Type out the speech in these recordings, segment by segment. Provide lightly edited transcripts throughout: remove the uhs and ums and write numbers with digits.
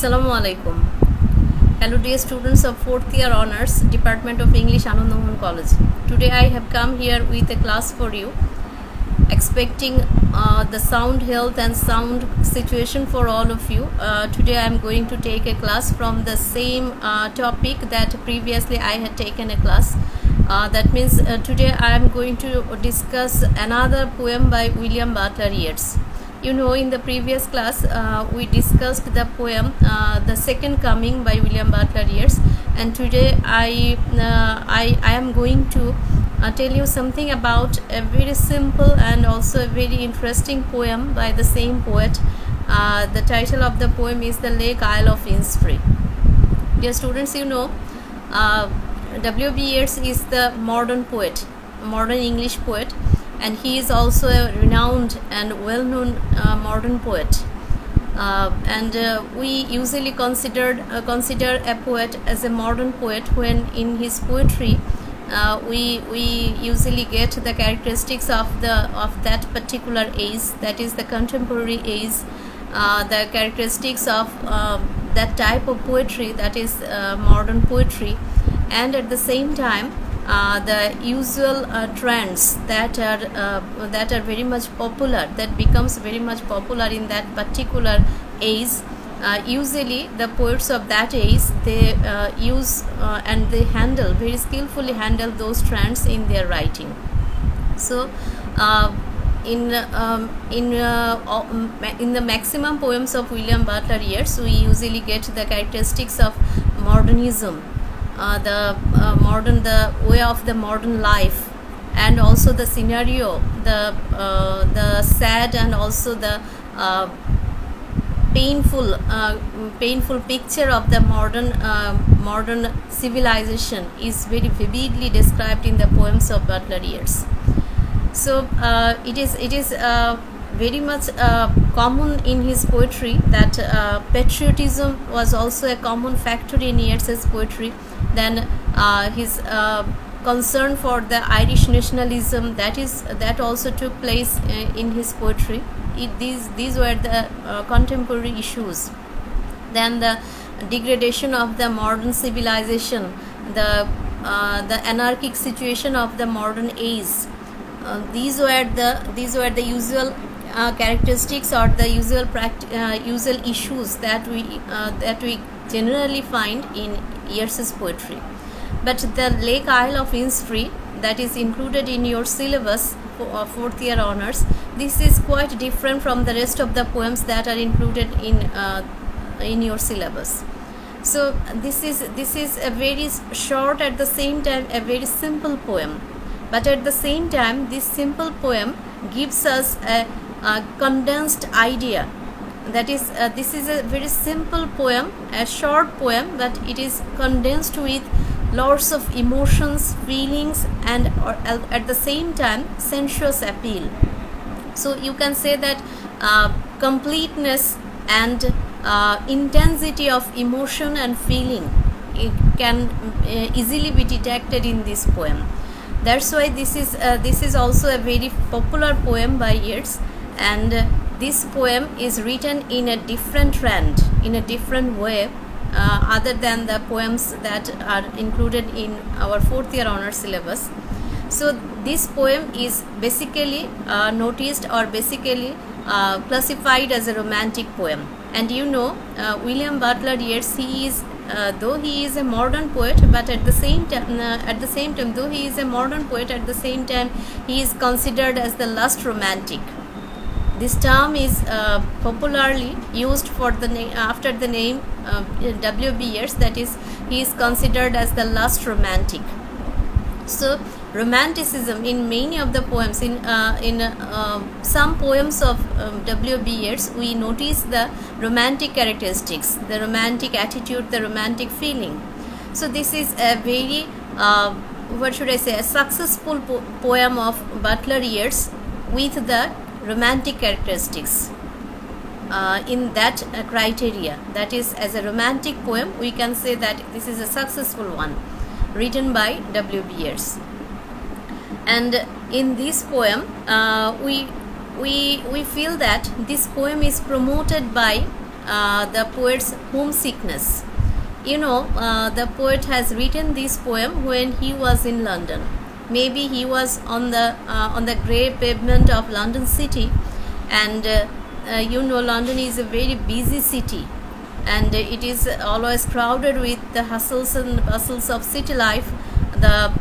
Assalamu alaikum. Hello dear students of 4th year Honours, Department of English, Anand College. Today I have come here with a class for you, expecting the sound health and sound situation for all of you. Today I am going to take a class from the same topic that previously I had taken a class. That means today I am going to discuss another poem by William Butler Yeats. You know, in the previous class we discussed the poem The Second Coming by William Butler Yeats, and today I am going to tell you something about a very simple and also a very interesting poem by the same poet. The title of the poem is The Lake Isle of Inspray. Dear students, you know, W.B Yeats is the modern poet, modern English poet, and he is also a renowned and well-known modern poet. We usually consider a poet as a modern poet when in his poetry we usually get the characteristics of that particular age, that is the contemporary age, the characteristics of that type of poetry, that is modern poetry, and at the same time the usual trends that are very much popular, that becomes very much popular in that particular age. Usually the poets of that age, they use and they very skillfully handle those trends in their writing. So in the maximum poems of William Butler Yeats, we usually get the characteristics of modernism, the way of the modern life, and also the scenario, the sad and also the painful picture of the modern civilization is very vividly described in the poems of Butler Yeats. So it is very much common in his poetry that patriotism was also a common factor in Yeats's poetry. Then his concern for the Irish nationalism, that also took place in his poetry. These were the contemporary issues. Then the degradation of the modern civilization, the anarchic situation of the modern age. These were the usual characteristics or the usual issues that we generally find in Yeats's poetry. But the Lake Isle of Inspray, that is included in your syllabus for 4th year Honours, this is quite different from the rest of the poems that are included in your syllabus. So this is a very short, at the same time a very simple poem, but at the same time this simple poem gives us a condensed idea. That is, this is a very simple poem, a short poem, but it is condensed with lots of emotions, feelings, and at the same time sensuous appeal. So you can say that completeness and intensity of emotion and feeling, it can easily be detected in this poem. That's why this is also a very popular poem by Yeats, and this poem is written in a different trend, in a different way, other than the poems that are included in our 4th year Honours syllabus. So this poem is basically noticed or basically classified as a romantic poem. And you know, William Butler Yeats, he is though he is a modern poet, but at the same time, though he is a modern poet, at the same time he is considered as the last romantic. This term is popularly used for after the name W.B Yeats, that is, he is considered as the last romantic. So romanticism in many of the poems, in some poems of W.B Yeats, we notice the romantic characteristics, the romantic attitude, the romantic feeling. So this is a very what should I say, a successful poem of Butler Yeats with the romantic characteristics in that criteria. That is, as a romantic poem, we can say that this is a successful one written by W.B Yeats. And in this poem we feel that this poem is promoted by the poet's homesickness. You know, the poet has written this poem when he was in London. Maybe he was on the grey pavement of London city, and you know, London is a very busy city, and it is always crowded with the hustles and bustles of city life, the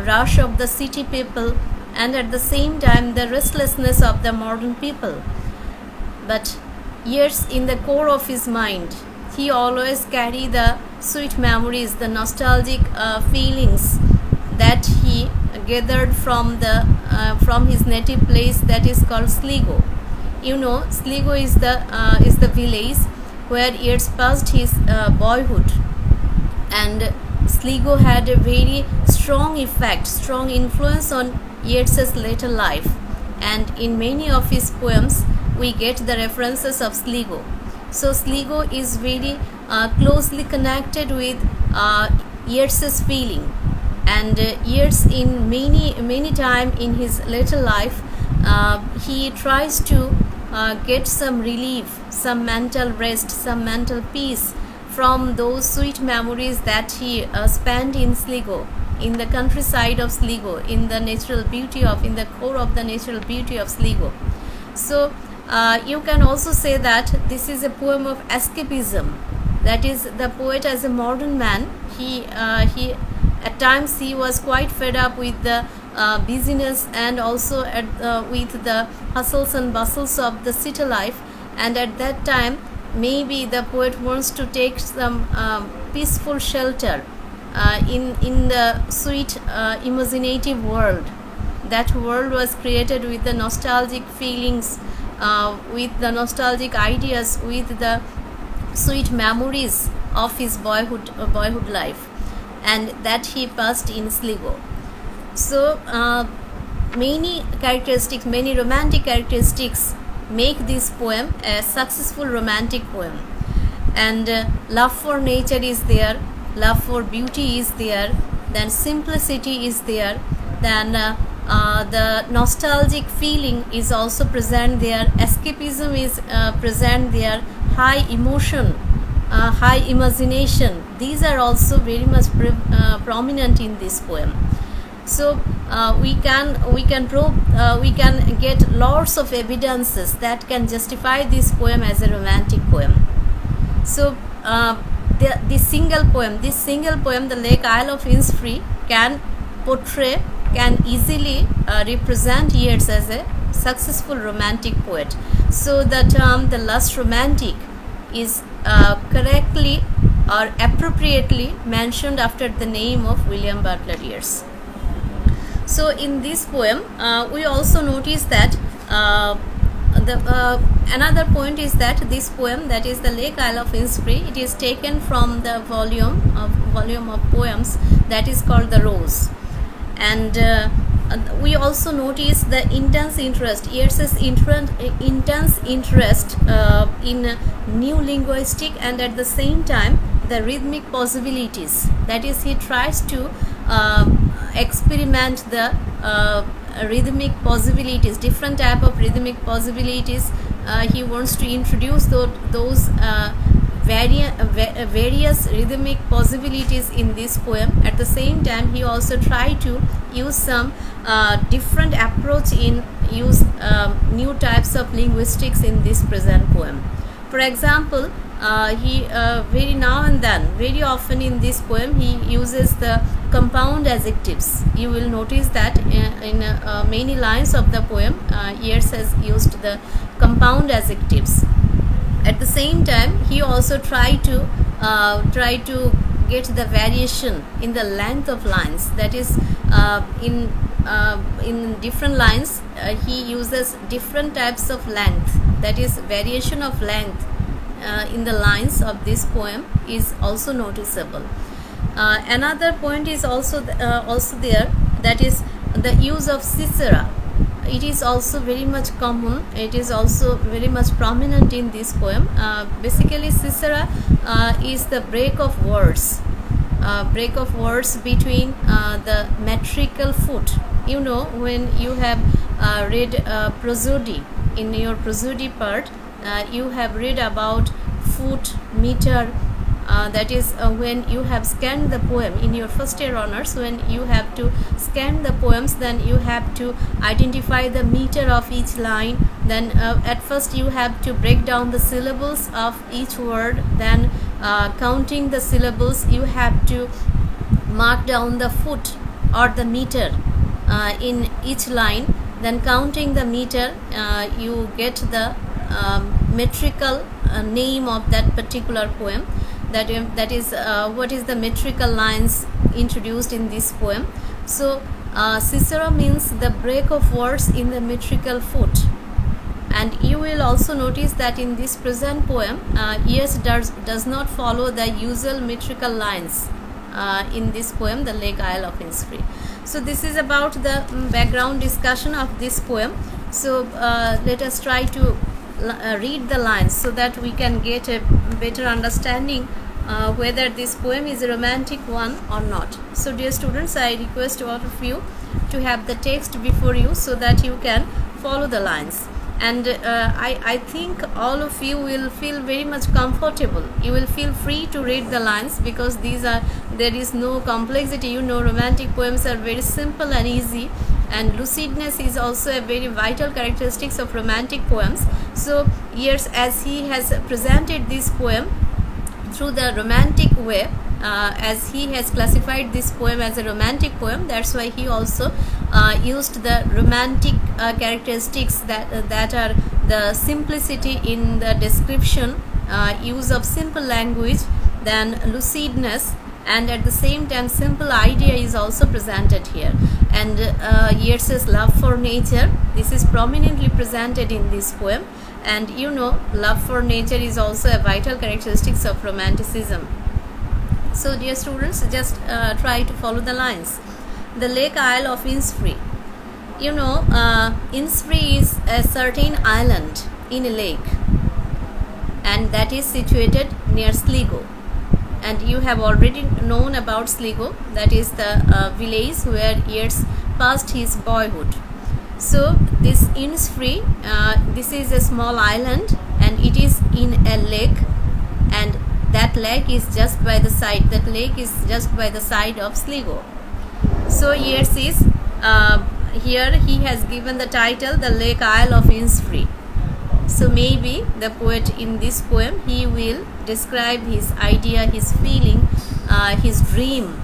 rush of the city people, and at the same time the restlessness of the modern people. But yes, in the core of his mind, he always carry the sweet memories, the nostalgic feelings that he gathered from his native place, that is called Sligo. You know, Sligo is the village where years past his boyhood, and Sligo had a very strong effect, strong influence on Yeats's later life, and in many of his poems we get the references of Sligo. So Sligo is very closely connected with Yeats's feeling, and Yeats in many time in his later life he tries to get some relief, some mental rest, some mental peace from those sweet memories that he spent in Sligo, in the countryside of Sligo, in the core of the natural beauty of Sligo. So you can also say that this is a poem of escapism. That is, the poet as a modern man, he at times he was quite fed up with the busyness and also with the hustles and bustles of the city life, and at that time maybe the poet wants to take some peaceful shelter in the sweet imaginative world. That world was created with the nostalgic feelings, with the nostalgic ideas, with the sweet memories of his boyhood life, and that he passed in Sligo. So many romantic characteristics make this poem a successful romantic poem, and love for nature is there, love for beauty is there, then simplicity is there, then the nostalgic feeling is also present there, escapism is present there, high emotion, high imagination, these are also very much prominent in this poem. So we can get lots of evidences that can justify this poem as a romantic poem. So this single poem, the Lake Isle of Innisfree, can easily represent Yeats as a successful romantic poet. So the term the lust romantic is correctly or appropriately mentioned after the name of William Butler Yeats. So in this poem we also notice that another point is that this poem, that is the Lake Isle of Innisfree, it is taken from the volume of poems that is called The Rose, and we also notice the intense interest, Yeats's intense interest in new linguistic and at the same time the rhythmic possibilities. That is, he tries to experiment the rhythmic possibilities, different type of rhythmic possibilities. He wants to introduce those various rhythmic possibilities in this poem. At the same time, he also tried to use some different approach in new types of linguistics in this present poem. For example, he very often in this poem he uses the compound adjectives. You will notice that in many lines of the poem Yeats has used the compound adjectives. At the same time, he also try to get the variation in the length of lines. That is, in different lines he uses different types of length. That is, variation of length in the lines of this poem is also noticeable. Another point is also there, that is the use of caesura. It is also very much common, it is also very much prominent in this poem. Basically, caesura is the break of words between the metrical foot. You know, when you have read prosody, in your prosody part you have read about foot, meter. That is when you have scanned the poem in your first year honors. When you have to scan the poems, then you have to identify the meter of each line. Then at first you have to break down the syllables of each word. Then counting the syllables, you have to mark down the foot or the meter in each line. Then counting the meter, you get the metrical name of that particular poem. That is what is the metrical lines introduced in this poem. So Cicero means the break of words in the metrical foot. And you will also notice that in this present poem, yes does not follow the usual metrical lines in this poem, The Lake Isle of Innisfree. So this is about the background discussion of this poem. So let us try to read the lines so that we can get a better understanding whether this poem is a romantic one or not. So dear students, I request all of you to have the text before you so that you can follow the lines. And I think all of you will feel very much comfortable. You will feel free to read the lines because there is no complexity. You know, romantic poems are very simple and easy, and lucidness is also a very vital characteristics of romantic poems. So yes, as he has presented this poem through the romantic way, as he has classified this poem as a romantic poem, that's why he also used the romantic characteristics that are the simplicity in the description, use of simple language, then lucidness, and at the same time simple idea is also presented here. And Yeats's love for nature, this is prominently presented in this poem. And you know, love for nature is also a vital characteristics of romanticism. So dear students, just try to follow the lines. The Lake Isle of Innisfree. You know, Innisfree is a certain island in a lake, and that is situated near Sligo. And you have already known about Sligo, that is the village where Yeats passed his boyhood. So this Innisfree, this is a small island and it is in a lake, and that lake is just by the side. That lake is just by the side of Sligo. So Yeats is here he has given the title The Lake Isle of Innisfree. So maybe the poet in this poem, he will describe his idea, his feeling, his dream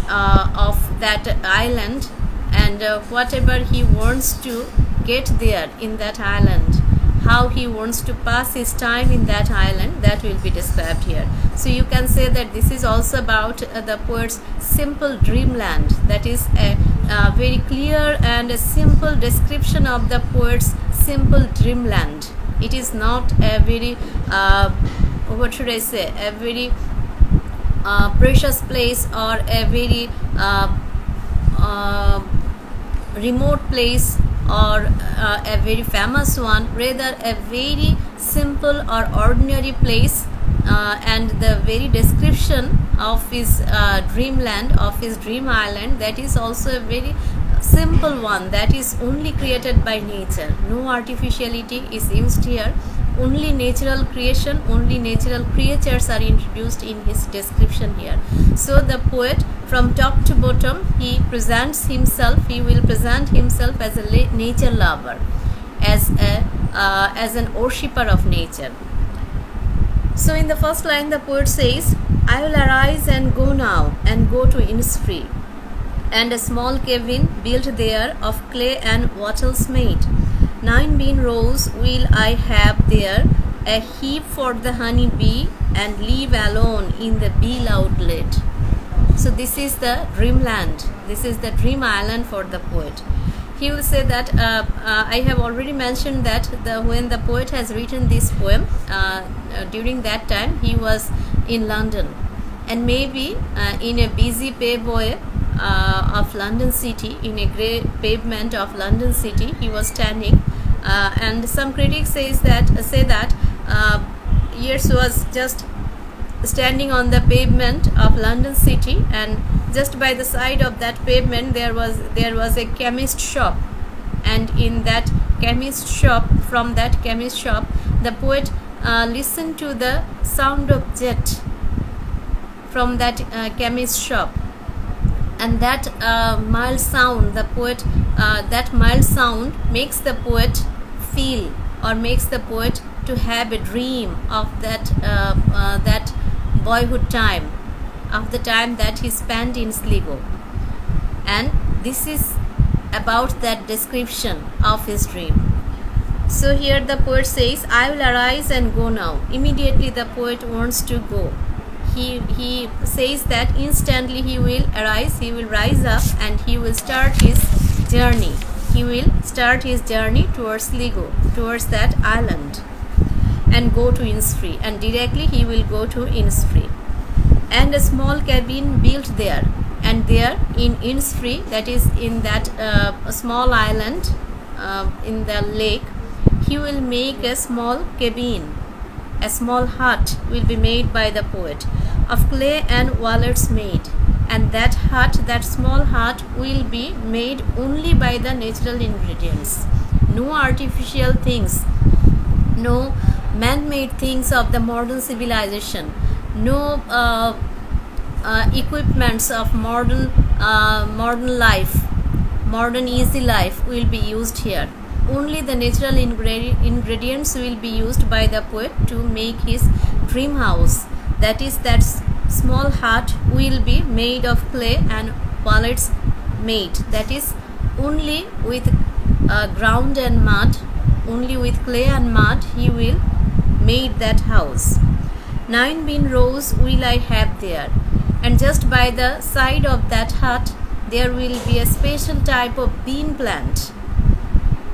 of that island, and whatever he wants to get there in that island, how he wants to pass his time in that island, that will be described here. So you can say that this is also about the poet's simple dreamland. That is a very clear and a simple description of the poet's simple dreamland. It is not a very what should I say, a very precious place or a very remote place or a very famous one, rather a very simple or ordinary place, and the very description of his dreamland, of his dream island, that is also a very simple one, that is only created by nature. No artificiality is used here, only natural creation, only natural creatures are introduced in his description here. So the poet from top to bottom, he presents himself, he will present himself as a nature lover, as an worshipper of nature. So in the first line the poet says, I will arise and go now and go to Innisfree, and a small cabin built there of clay and wattles made. 9 bean rows will I have there, a heap for the honey bee, and leave alone in the bee outlet. So this is the dreamland, this is the dream island for the poet. He will say that I have already mentioned that when the poet has written this poem, during that time he was in London, and maybe in a busy paveway of London city, in a grey pavement of London city he was standing, and some critics say that Yeats was just standing on the pavement of London city, and just by the side of that pavement there was a chemist shop, and in that chemist shop, from that chemist shop, the poet listen to the sound of jet from that chemist shop, and that mild sound, that mild sound makes the poet feel, or makes the poet to have a dream of that boyhood time, of the time that he spent in Sligo. And this is about that description of his dream. So here the poet says, I will arise and go now. Immediately the poet wants to go. He says that instantly he will arise, he will rise up, and he will start his journey. He will start his journey towards Sligo, towards that island, and go to Inspray, and directly he will go to Inspray. And a small cabin built there, and there in Inspray, that is in that small island in the lake, he will make a small cabin, a small hut will be made by the poet, of clay and wallets made, and that hut, that small hut, will be made only by the natural ingredients. No artificial things, no man-made things of the modern civilization, no equipments of modern life, modern easy life will be used here. Only the natural ingredients will be used by the poet to make his dream house. That is, that small hut will be made of clay and wallets made. That is, only with ground and mud, only with clay and mud he will make that house. 9 bean rows will I have there, and just by the side of that hut there will be a special type of bean plant.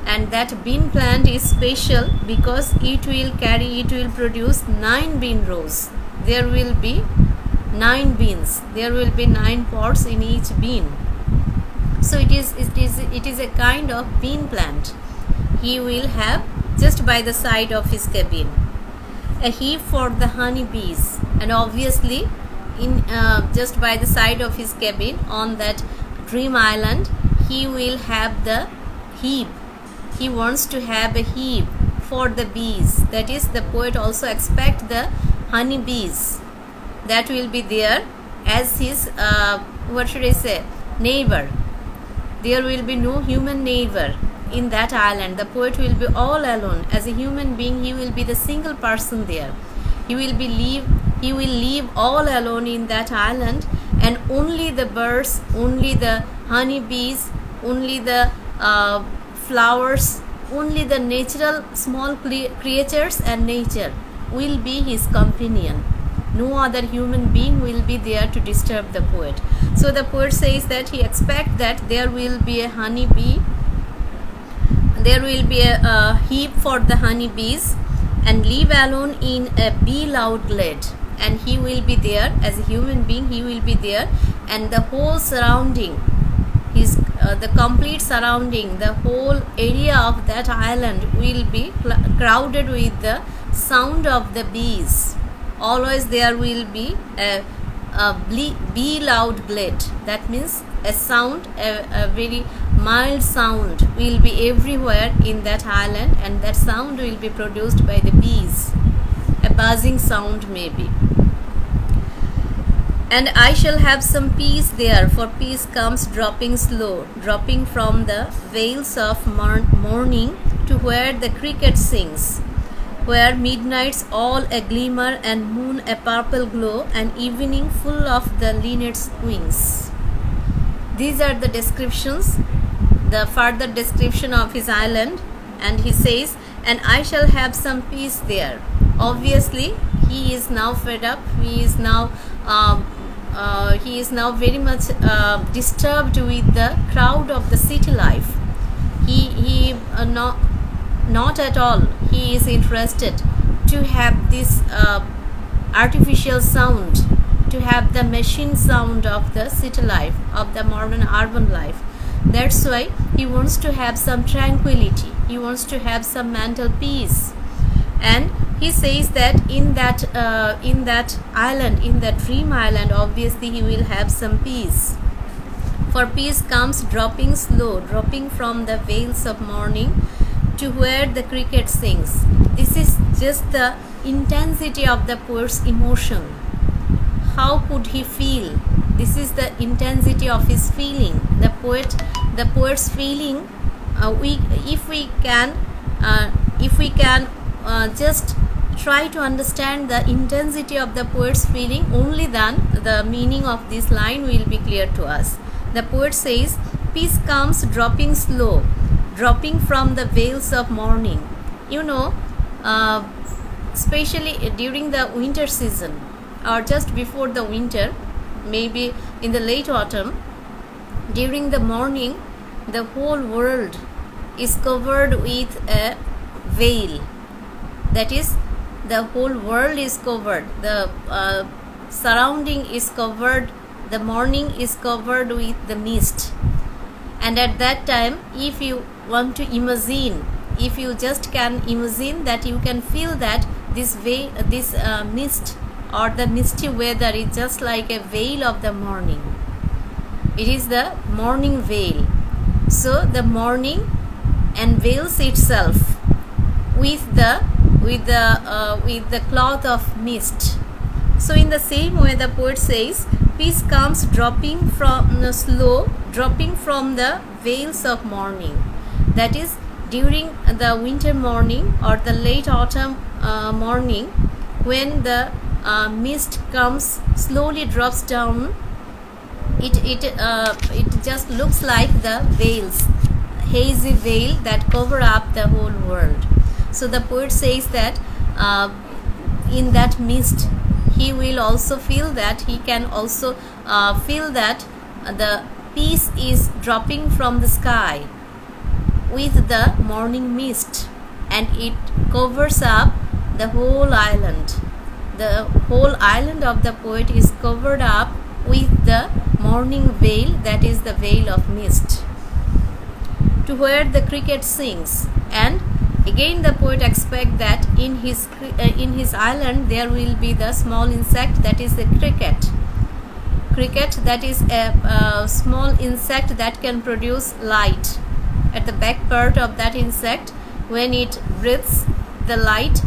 And that bean plant is special because it will produce 9 bean rows. There will be 9 beans. There will be 9 pods in each bean. So it is a kind of bean plant he will have just by the side of his cabin. A heap for the honey bees, and obviously in just by the side of his cabin on that dream island he will have the heap. He wants to have a heap for the bees. That is, the poet also expects the honey bees that will be there as his neighbor. There will be no human neighbor in that island. The poet will be all alone. As a human being, he will be the single person there. He will live all alone in that island, and only the birds, only the honey bees, only the flowers, only the natural small creatures and nature will be his companion. No other human being will be there to disturb the poet. So the poet says that he expects that there will be a honey bee, there will be a heap for the honey bees, and live alone in a bee-loud glade. And he will be there as a human being, he will be there, and the whole surrounding, the complete surrounding, the whole area of that island will be crowded with the sound of the bees. Always there will be a bee-loud glade. That means a sound, a very mild sound will be everywhere in that island, and that sound will be produced by the bees. A buzzing sound maybe. And I shall have some peace there, for peace comes dropping slow, dropping from the vales of morning to where the cricket sings, where midnight's all a glimmer and moon a purple glow, and evening full of the linnet's wings. These are the descriptions, the further description of his island, and he says, and I shall have some peace there. Obviously, he is now fed up. He is now very much disturbed with the crowd of the city life. He not at all. He is interested to have this artificial sound, to have the machine sound of the city life, of the modern urban life. That's why he wants to have some tranquility. He wants to have some mental peace. And he says that in that island, in that dream island, obviously he will have some peace. For peace comes dropping slow, dropping from the veils of morning to where the cricket sings. This is just the intensity of the poet's emotion. How could he feel? This is the intensity of his feeling. The poet's feeling. If we can just try to understand the intensity of the poet's feeling, only then the meaning of this line will be clear to us. The poet says, peace comes dropping slow, dropping from the veils of morning. You know, especially during the winter season or just before the winter, maybe in the late autumn, during the morning, the whole world is covered with a veil. That is, the whole world is covered, the surrounding is covered, the morning is covered with the mist. And at that time, if you want to imagine, if you just can imagine that, you can feel that this mist or the misty weather is just like a veil of the morning. It is the morning veil. So the morning unveils itself with the cloth of mist. So in the same way, the poet says, peace comes dropping from the veils of morning. That is, during the winter morning or the late autumn morning, when the mist comes, slowly drops down, it just looks like the veils, hazy veil that cover up the whole world. So the poet says that in that mist, he will also feel that, he can also feel that the peace is dropping from the sky with the morning mist, and it covers up the whole island. The whole island of the poet is covered up with the morning veil, that is the veil of mist, to where the cricket sings. And again the poet expects that in his island there will be the small insect, that is the cricket. Cricket, that is a small insect that can produce light. At the back part of that insect, when it breathes, the light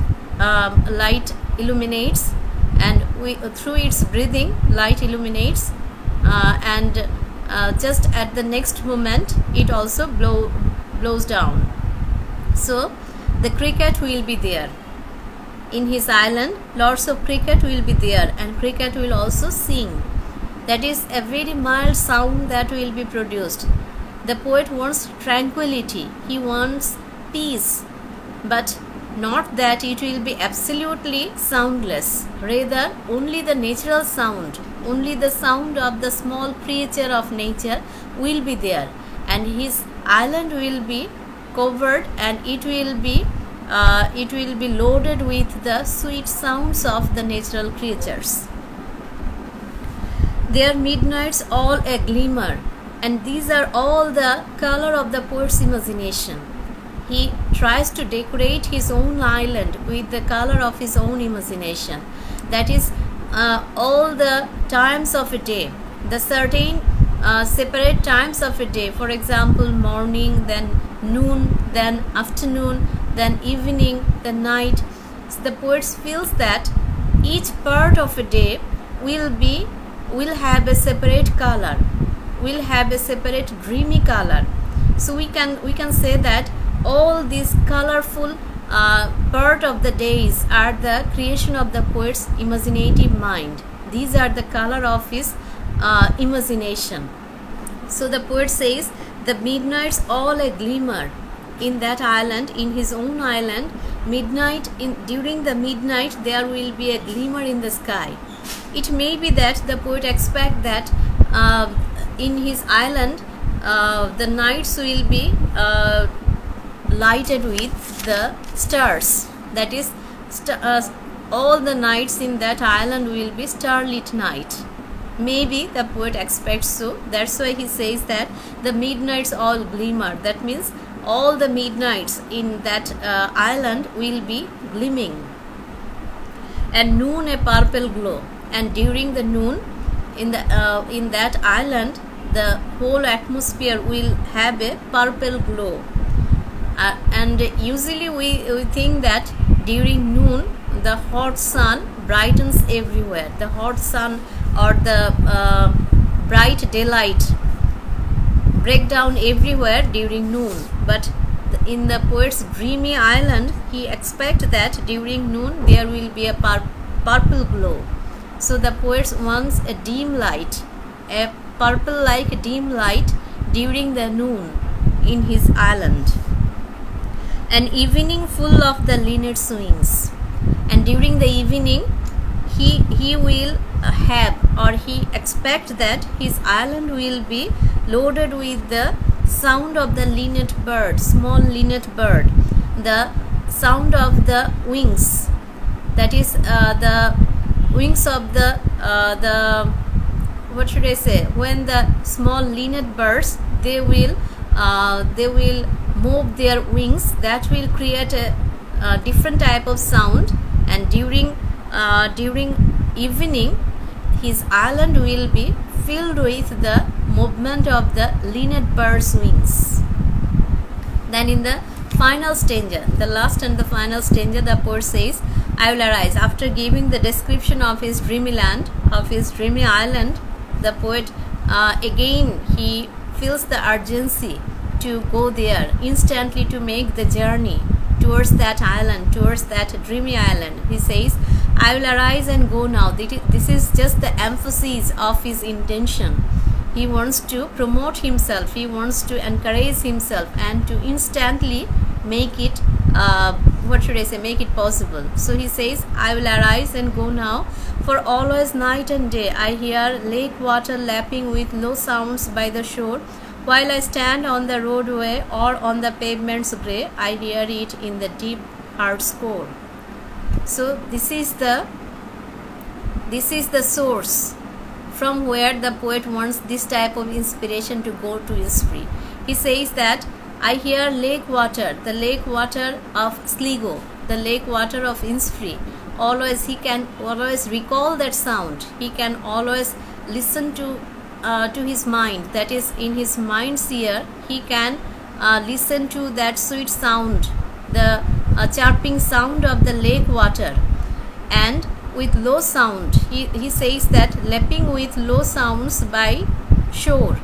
illuminates, and through its breathing, light illuminates, and just at the next moment it also blows down. So the cricket will be there. In his island, lots of cricket will be there, and cricket will also sing. That is a very mild sound that will be produced. The poet wants tranquility, he wants peace, but not that it will be absolutely soundless. Rather, only the natural sound, only the sound of the small creature of nature will be there, and his island will be covered, and it will be loaded with the sweet sounds of the natural creatures. Their midnights all a glimmer, and these are all the color of the poet's imagination. He tries to decorate his own island with the color of his own imagination. That is, all the times of a day, the certain separate times of a day, for example, morning, then noon, then afternoon, then evening, then night. So the poet feels that each part of a day will have a separate color, will have a separate dreamy color. So we can say that all these colorful part of the days are the creation of the poet's imaginative mind. These are the color of his imagination. So the poet says, the midnights all a glimmer. In that island, in his own island, during the midnight there will be a glimmer in the sky. It may be that the poet expects that in his island the nights will be lighted with the stars. That is, all the nights in that island will be starlit night. Maybe the poet expects so. That's why he says that the midnights all glimmer. That means all the midnights in that island will be gleaming. And noon a purple glow. And during the noon, in that island, the whole atmosphere will have a purple glow. and usually we think that during noon the hot sun brightens everywhere, the hot sun or the bright daylight break down everywhere during noon. But in the poet's dreamy island, he expects that during noon there will be a purple glow. So the poet wants a dim light, a purple like dim light during the noon in his island. An evening full of the linnet swings, and during the evening he will have, or he expects that his island will be loaded with the sound of the linnet bird, small linnet bird, the sound of the wings, that is the wings of the what should I say, when the small linnet birds they will move their wings, that will create a different type of sound. And during evening his island will be filled with the movement of the linnet bird's wings. Then in the final stanza, the last and the final stanza, the poet says, I will arise. After giving the description of his dreamy land, of his dreamy island, the poet again he feels the urgency to go there instantly, to make the journey towards that island, towards that dreamy island. He says, I will arise and go now. This is just the emphasis of his intention. He wants to promote himself, he wants to encourage himself and to instantly make it what should I say, make it possible. So he says, I will arise and go now, for always night and day I hear lake water lapping with low sounds by the shore. While I stand on the roadway or on the pavement's grey, I hear it in the deep heart's core. So this is the source from where the poet wants this type of inspiration to go to his free. He says that I hear lake water, the lake water of Sligo, the lake water of Innsfree. Always he can always recall that sound. He can always listen to his mind, that is in his mind's ear he can listen to that sweet sound, the chirping sound of the lake water. And with low sound, he says that lapping with low sounds by shore,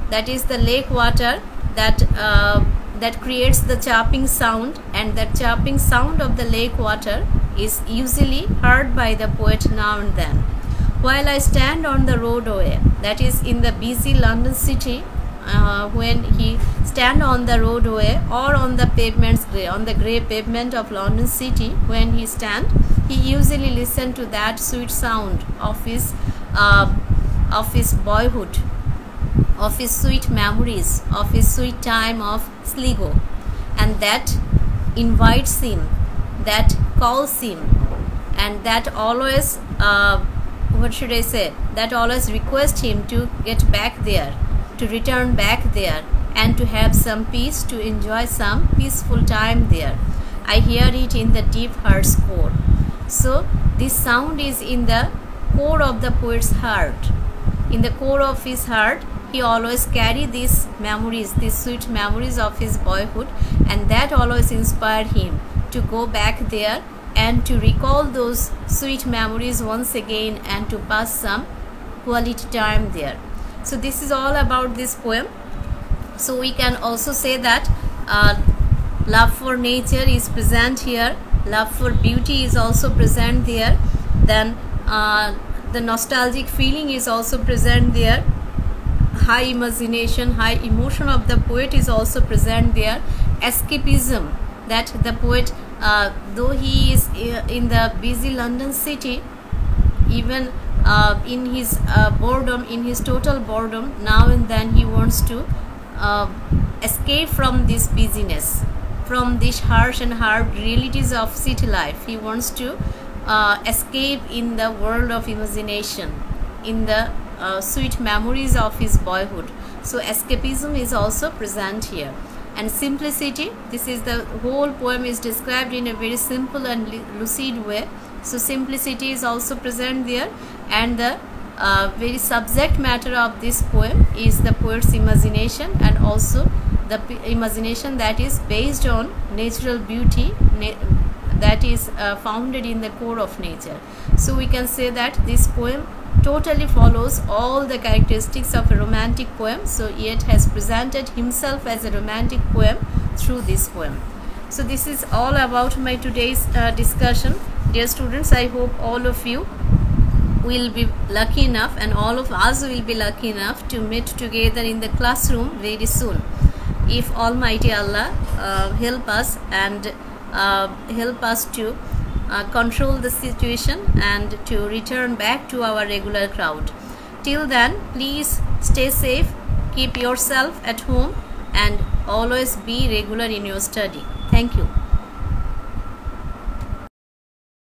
that is the lake water that creates the chirping sound, and that chirping sound of the lake water is usually heard by the poet now and then. While I stand on the roadway, that is in the busy London city, when he stand on the roadway or on the pavements, on the grey pavement of London city, when he stand, he usually listen to that sweet sound of his boyhood, of his sweet memories, of his sweet time of Sligo, and that invites him, that calls him, and that always what should I say, that always requests him to get back there, to return back there, and to have some peace, to enjoy some peaceful time there. I hear it in the deep heart's core. So this sound is in the core of the poet's heart. In the core of his heart, he always carry these memories, these sweet memories of his boyhood, and that always inspired him to go back there and to recall those sweet memories once again and to pass some quality time there. So this is all about this poem. So we can also say that love for nature is present here, love for beauty is also present there, then the nostalgic feeling is also present there, high imagination, high emotion of the poet is also present there, escapism, that the poet though he is in the busy London city, even in his boredom, in his total boredom, now and then he wants to escape from this busyness, from these harsh and hard realities of city life. He wants to escape in the world of imagination, in the sweet memories of his boyhood. So escapism is also present here. And simplicity, this is the whole poem is described in a very simple and lucid way. So simplicity is also present there, and the very subject matter of this poem is the poet's imagination and also the imagination that is based on natural beauty, that is founded in the core of nature. So we can say that this poem totally follows all the characteristics of a romantic poem. So Yeats has presented himself as a romantic poem through this poem. So this is all about my today's discussion. Dear students, I hope all of you will be lucky enough, and all of us will be lucky enough to meet together in the classroom very soon, if Almighty Allah help us and help us to control the situation and to return back to our regular crowd. Till then, please stay safe, keep yourself at home, and always be regular in your study. Thank you.